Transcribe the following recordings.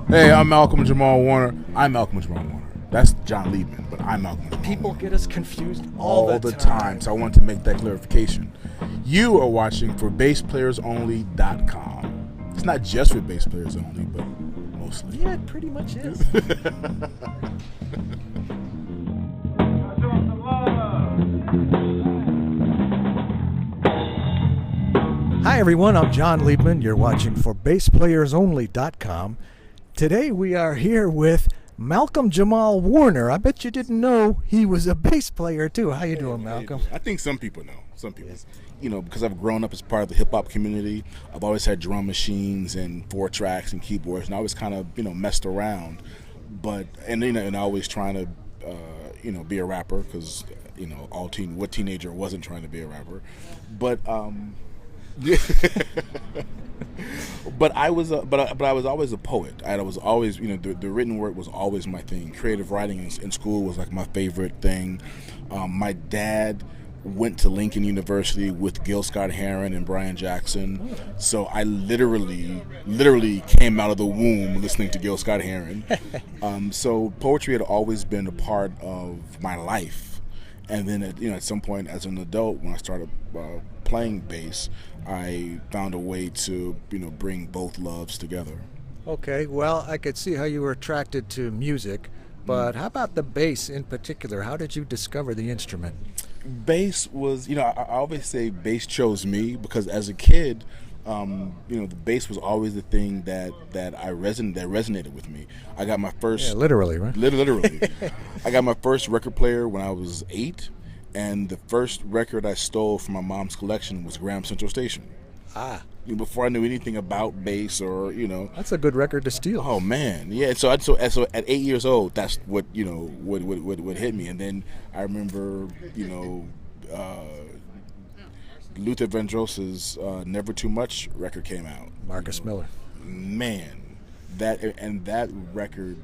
Hey, I'm Malcolm-Jamal Warner. I'm Malcolm-Jamal Warner. That's Jon Liebman, but I'm Malcolm-Jamal People Warner. get us confused all the time, so I wanted to make that clarification. You are watching for BassPlayersOnly.com. It's not just for bass players only, but mostly. Yeah, it pretty much is. Hi everyone, I'm Jon Liebman. You're watching for BassPlayersOnly.com. Today we are here with Malcolm-Jamal Warner. I bet you didn't know he was a bass player too. How you doing, Malcolm? I think some people know. Some people, because I've grown up as part of the hip hop community. I've always had drum machines and 4-tracks and keyboards, and I always kind of messed around. But and always trying to be a rapper because what teenager wasn't trying to be a rapper, but but I was always a poet. I was always the written word was always my thing. Creative writing in school was like my favorite thing. My dad went to Lincoln University with Gil Scott-Heron and Brian Jackson, so I literally came out of the womb listening to Gil Scott-Heron. So poetry had always been a part of my life. And then at some point as an adult, when I started playing bass, I found a way to bring both loves together. Okay, well, I could see how you were attracted to music, but how about the bass in particular? How did you discover the instrument? Bass was, I always say bass chose me because as a kid, the bass was always the thing that resonated with me. I got my first literally, right? Literally, I got my first record player when I was 8, and the first record I stole from my mom's collection was Graham Central Station. Before I knew anything about bass or That's a good record to steal. Oh man, yeah. So at 8 years old, that's what what hit me, and then I remember Luther Vandross's "Never Too Much" record came out. Marcus Miller. Man, that record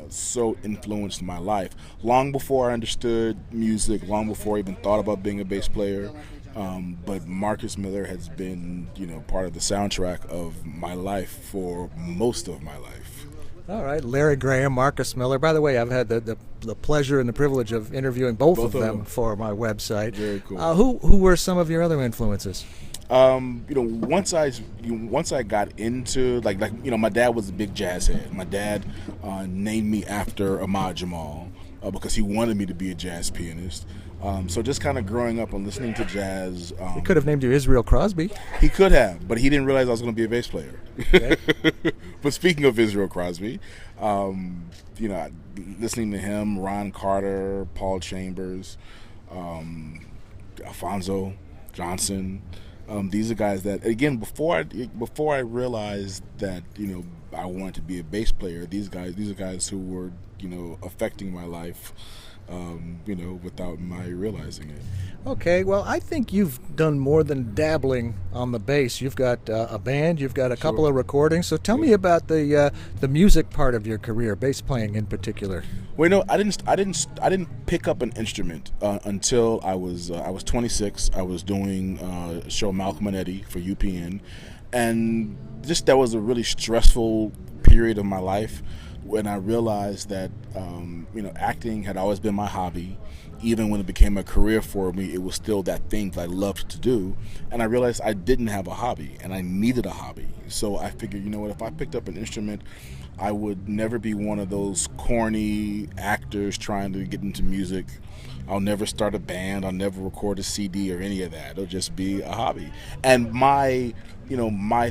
so influenced my life. Long before I understood music, long before I even thought about being a bass player. But Marcus Miller has been, part of the soundtrack of my life for most of my life. All right, Larry Graham, Marcus Miller. By the way, I've had the pleasure and the privilege of interviewing both of them for my website. Very cool. Who were some of your other influences? Once I got into my dad was a big jazz head. My dad named me after Ahmad Jamal because he wanted me to be a jazz pianist. So just kind of growing up and listening to jazz. He could have named you Israel Crosby. He could have, but he didn't realize I was going to be a bass player. Okay. But speaking of Israel Crosby, listening to him, Ron Carter, Paul Chambers, Alfonso Johnson. These are guys that, again, before I realized that I wanted to be a bass player. These are guys who were affecting my life. Without my realizing it. Okay, well, I think you've done more than dabbling on the bass. You've got a band, you've got a couple of recordings. So tell me about the music part of your career, bass playing in particular. Well, I didn't pick up an instrument until I was 26. I was doing a show Malcolm and Eddie for UPN, and just that was a really stressful period of my life. When I realized that acting had always been my hobby, even when it became a career for me, it was still that thing that I loved to do. And I realized I didn't have a hobby, and I needed a hobby. So I figured, if I picked up an instrument, I would never be one of those corny actors trying to get into music. I'll never start a band. I'll never record a CD or any of that. It'll just be a hobby. And my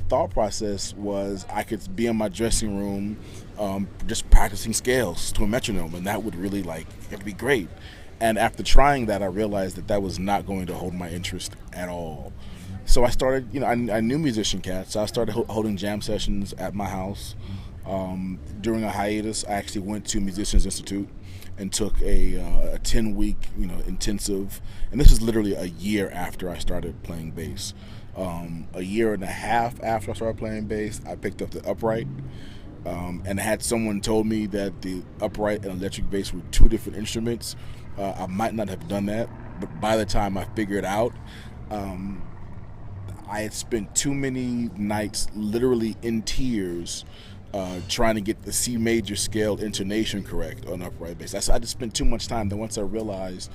thought process was I could be in my dressing room just practicing scales to a metronome, and that would really it'd be great. And after trying that, I realized that was not going to hold my interest at all. So I started, I knew musician cats, so I started holding jam sessions at my house. During a hiatus, I actually went to Musicians Institute and took a 10-week, intensive, and this is literally a year after I started playing bass. A year and a half after I started playing bass, I picked up the upright. And had someone told me that the upright and electric bass were two different instruments, I might not have done that. But by the time I figured out, I had spent too many nights literally in tears trying to get the C major scale intonation correct on upright bass. I just spent too much time. Then once I realized,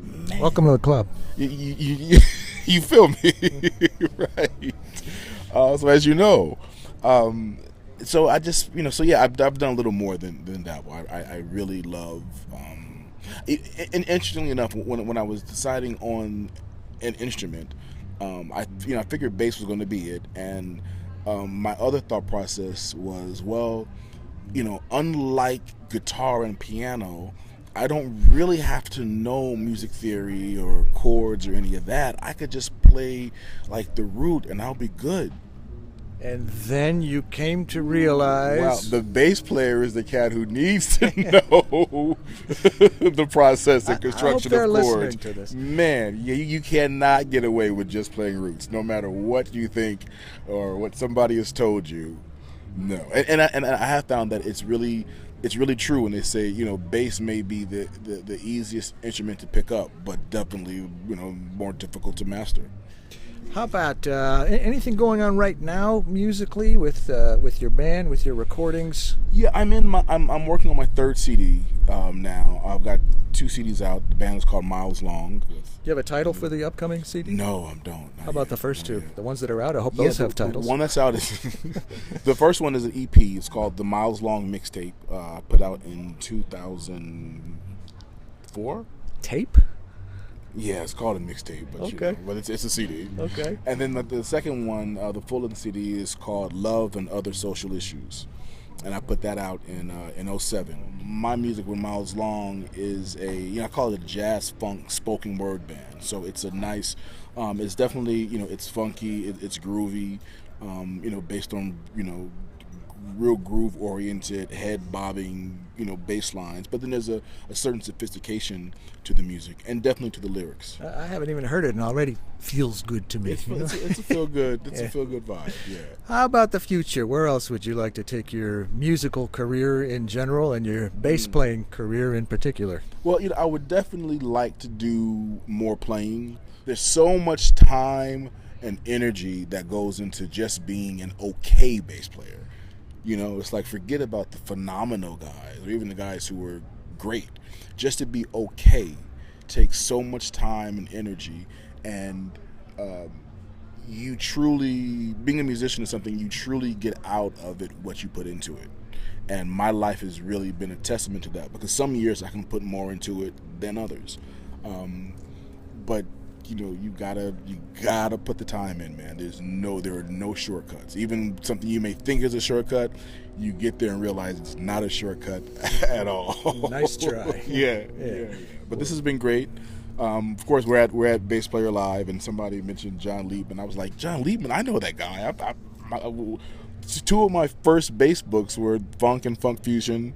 man, Welcome to the club. you feel me, right? So as you know, so I just so yeah, I've done a little more than that. I really love. And interestingly enough, when I was deciding on an instrument, I figured bass was going to be it, and my other thought process was, well, unlike guitar and piano, I don't really have to know music theory or chords or any of that. I could just play like the root and I'll be good. And then you came to realize... Wow, the bass player is the cat who needs to know the process and construction I hope of they're chords. listening to this. Man, you cannot get away with just playing roots, no matter what you think or what somebody has told you. No, and I have found that it's really true when they say bass may be the easiest instrument to pick up, but definitely more difficult to master. How about anything going on right now musically with your band, with your recordings? Yeah, I'm working on my third CD now. I've got 2 CDs out. The band is called Miles Long. Do you have a title for the upcoming CD? No, I don't. How about the first 2? The ones that are out? I hope Yeah, those have titles. The one that's out is the first one is an EP. It's called the Miles Long Mixtape. Put out in 2004. Tape? Yeah, it's called a mixtape, but Okay. but it's a CD. Okay. And then the second one, the full-length CD, is called Love and Other Social Issues, and I put that out in 2007. My music with Miles Long is I call it a jazz funk spoken word band. So it's a nice, it's definitely it's funky, it's groovy, based on real groove oriented, head bobbing bass lines, but then there's a certain sophistication to the music and definitely to the lyrics. I haven't even heard it and already feels good to me. It's a feel good a feel good vibe. Yeah. How about the future? Where else would you like to take your musical career in general and your bass playing career in particular? Well, I would definitely like to do more playing. There's so much time and energy that goes into just being an okay bass player. It's like, forget about the phenomenal guys or even the guys who were great. Just to be okay takes so much time and energy, and you truly, being a musician is something you truly get out of it what you put into it. And my life has really been a testament to that, because some years I can put more into it than others. But you gotta put the time in, man. There are no shortcuts. Even something you may think is a shortcut, you get there and realize it's not a shortcut at all. Nice try. Yeah. But this has been great. Of course, we're at Bass Player Live, and somebody mentioned Jon Liebman. I was like, Jon Liebman, I know that guy. 2 of my first bass books were Funk and Funk Fusion,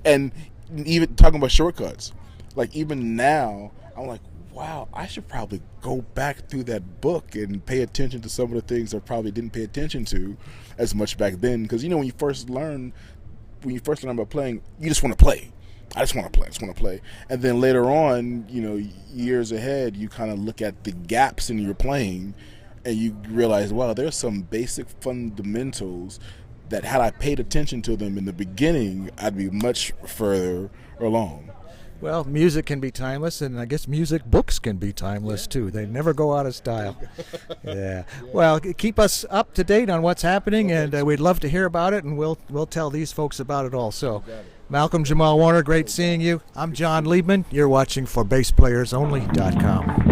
and even talking about shortcuts. Like, even now, I'm like, wow, I should probably go back through that book and pay attention to some of the things I probably didn't pay attention to as much back then. Because when you first learn about playing, you just want to play. I just want to play. And then later on, years ahead, you kind of look at the gaps in your playing, and you realize, wow, there's some basic fundamentals that, had I paid attention to them in the beginning, I'd be much further along. Well, music can be timeless, and I guess music books can be timeless too. They never go out of style. Yeah. Well, keep us up to date on what's happening, and we'd love to hear about it, and we'll tell these folks about it also. Malcolm-Jamal Warner, great seeing you. I'm Jon Liebman. You're watching for BassPlayersOnly.com.